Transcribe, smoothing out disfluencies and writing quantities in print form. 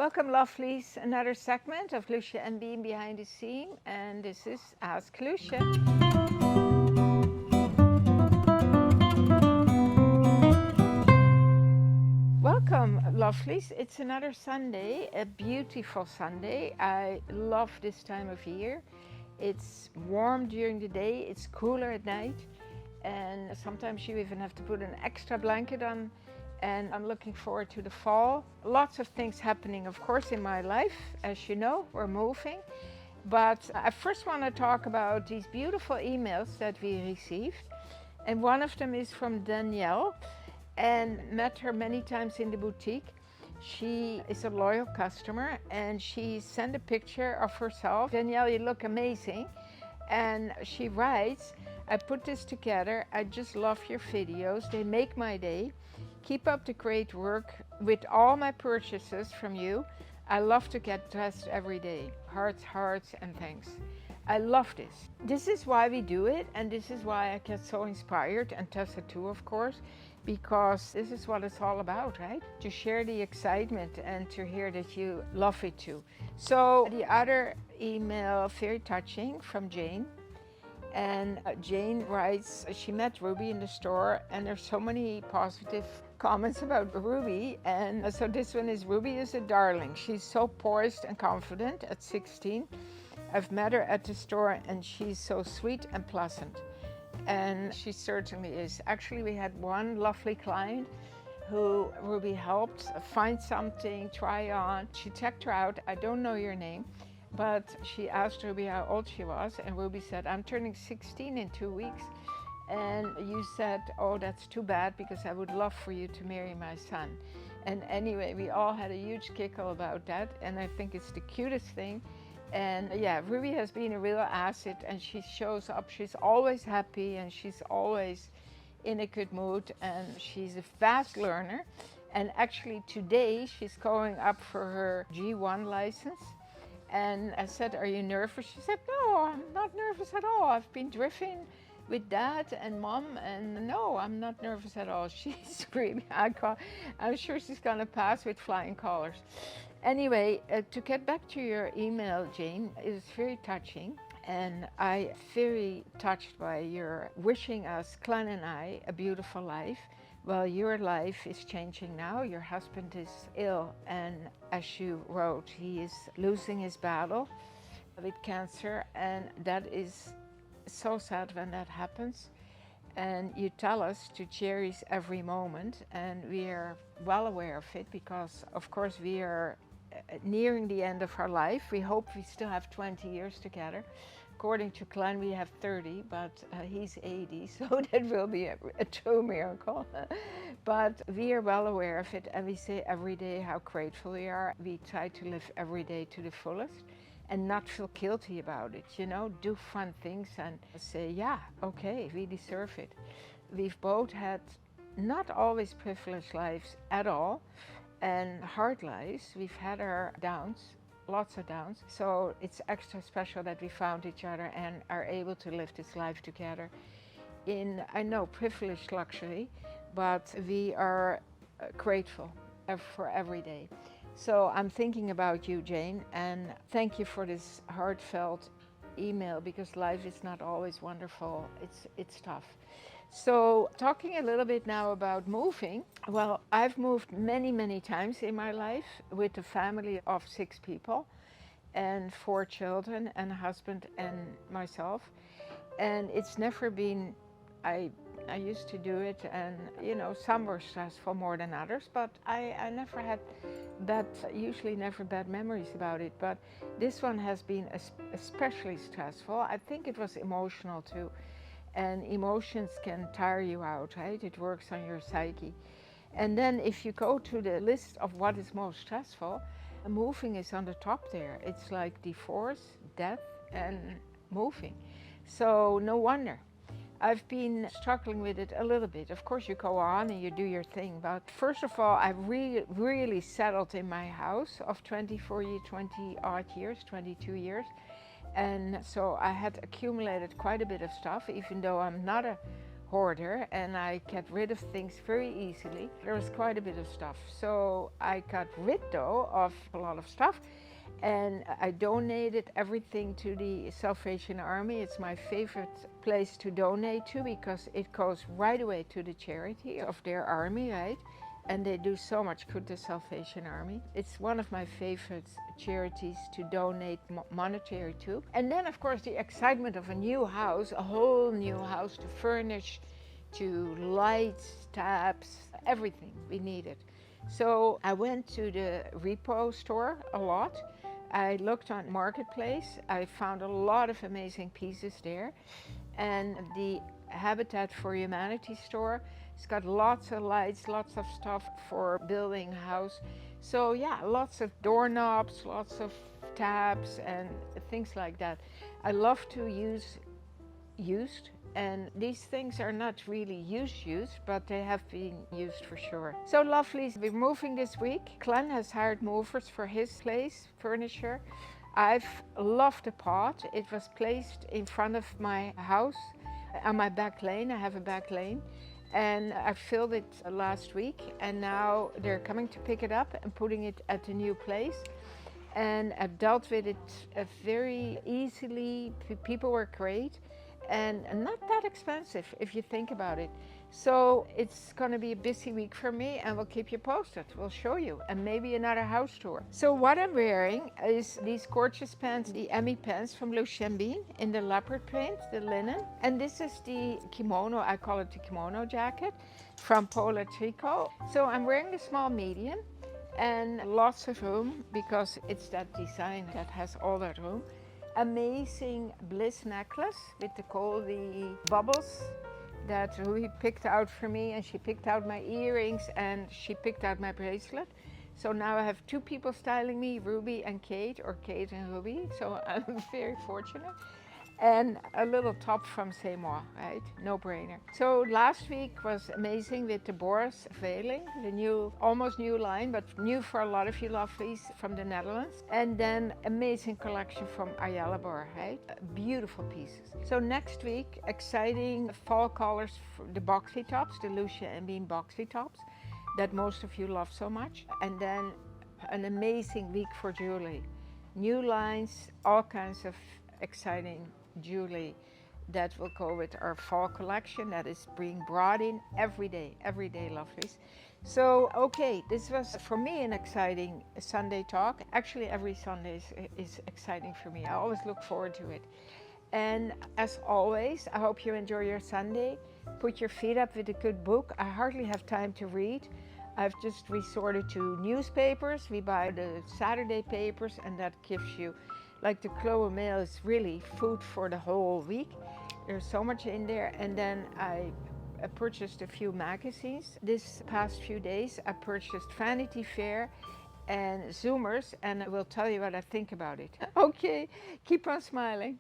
Welcome, lovelies. Another segment of Lousje and Bean behind the scene, and this is Ask Lousje. Welcome, lovelies. It's another Sunday, a beautiful Sunday. I love this time of year. It's warm during the day, it's cooler at night, and sometimes you even have to put an extra blanket on. And I'm looking forward to the fall. Lots of things happening, of course, in my life. As you know, we're moving. But I first want to talk about these beautiful emails that we received. And one of them is from Danielle, and met her many times in the boutique. She is a loyal customer, and she sent a picture of herself. Danielle, you look amazing. And she writes, I put this together. I just love your videos. They make my day. Keep up the great work with all my purchases from you. I love to get dressed every day. Hearts, hearts, and thanks. I love this. This is why we do it, and this is why I get so inspired, and Tessa too, of course, because this is what it's all about, right? To share the excitement and to hear that you love it too. So the other email, very touching, from Jane. And Jane writes, she met Ruby in the store, and there's so many positive comments about Ruby. And so this one is, Ruby is a darling. She's so poised and confident at 16. I've met her at the store, and she's so sweet and pleasant. And she certainly is. Actually, we had one lovely client who Ruby helped find something, try on. She checked her out. I don't know your name. But she asked Ruby how old she was, and Ruby said, I'm turning 16 in 2 weeks. And you said, oh, that's too bad, because I would love for you to marry my son. And anyway, we all had a huge giggle about that, and I think it's the cutest thing. And yeah, Ruby has been a real asset, and she shows up. She's always happy, and she's always in a good mood, and she's a fast learner. And actually today, she's going up for her G1 license. And I said, are you nervous? She said, no, I'm not nervous at all. I've been driving with Dad and Mom, and no, I'm not nervous at all. She's really, I'm sure she's gonna pass with flying colors. Anyway, to get back to your email, Jane, it is very touching. And I'm very touched by your wishing us, Clan and I, a beautiful life. Well, your life is changing now. Your husband is ill, and as you wrote, he is losing his battle with cancer, and that is so sad when that happens. And you tell us to cherish every moment, and we are well aware of it because, of course, we are nearing the end of our life. We hope we still have 20 years together. According to Glenn, we have 30, but he's 80, so that will be a true miracle. But we are well aware of it, and we say every day how grateful we are. We try to live every day to the fullest and not feel guilty about it, you know, do fun things and say, yeah, okay, we deserve it. We've both had not always privileged lives at all, and hard lives. We've had our downs, lots of downs. So it's extra special that we found each other and are able to live this life together in, I know, privileged luxury, but we are grateful for every day. So I'm thinking about you, Jane, and thank you for this heartfelt email, because life is not always wonderful. It's tough. So talking a little bit now about moving. Well, I've moved many, many times in my life with a family of 6 people and 4 children and a husband and myself. And it's never been, I used to do it, and you know, some were stressful more than others, but I never had bad, usually never bad memories about it. But this one has been especially stressful. I think it was emotional too. And emotions can tire you out, right? It works on your psyche. And then if you go to the list of what is most stressful, moving is on the top there. It's like divorce, death, and moving. So no wonder. I've been struggling with it a little bit. Of course, you go on and you do your thing. But first of all, I really settled in my house of 20 odd years, 22 years. And so I had accumulated quite a bit of stuff, even though I'm not a hoarder and I get rid of things very easily. There was quite a bit of stuff. So I got rid though of a lot of stuff and I donated everything to the Salvation Army. It's my favorite place to donate to because it goes right away to the charity of their army, right? And they do so much good, the Salvation Army. It's one of my favorite charities to donate monetary to. And then, of course, the excitement of a new house, a whole new house to furnish, to lights, taps, everything we needed. So I went to the repo store a lot. I looked on Marketplace. I found a lot of amazing pieces there. And the Habitat for Humanity store, it's got lots of lights, lots of stuff for building a house. So yeah, lots of doorknobs, lots of tabs and things like that. I love to use used, and these things are not really used, but they have been used for sure. So lovely, we're moving this week. Glenn has hired movers for his place, furniture. I've loved the pot. It was placed in front of my house on my back lane. I have a back lane. And I filled it last week and now they're coming to pick it up and putting it at a new place. And I've dealt with it very easily. People were great and not that expensive if you think about it. So it's going to be a busy week for me and we'll keep you posted. We'll show you and maybe another house tour. So what I'm wearing is these gorgeous pants, the Emmy pants from Lousje Bean in the leopard print, the linen. And this is the kimono, I call it the kimono jacket from Polar Tricot. So I'm wearing the small medium and lots of room because it's that design that has all that room. Amazing bliss necklace with the bubbles that Ruby picked out for me, and she picked out my earrings and she picked out my bracelet. So now I have two people styling me, Ruby and Kate, or Kate and Ruby, so I'm very fortunate. And a little top from C'est Moi, right? No brainer. So last week was amazing with the Boris veiling, the new, almost new line, but new for a lot of you lovelies from the Netherlands. And then amazing collection from Ayala Bar, right? Beautiful pieces. So next week, exciting fall colors for the boxy tops, the Lousje and Bean boxy tops that most of you love so much. And then an amazing week for jewelry. New lines, all kinds of exciting jewelry that will go with our fall collection that is being brought in every day lovelies. So okay, this was for me an exciting Sunday talk. Actually every Sunday is exciting for me. I always look forward to it. And as always, I hope you enjoy your Sunday. Put your feet up with a good book. I hardly have time to read. I've just resorted to newspapers. We buy the Saturday papers and that gives you, like the Chloe Mail is really food for the whole week. There's so much in there. And then I purchased a few magazines. This past few days I purchased Vanity Fair and Zoomers, and I will tell you what I think about it. Okay, keep on smiling.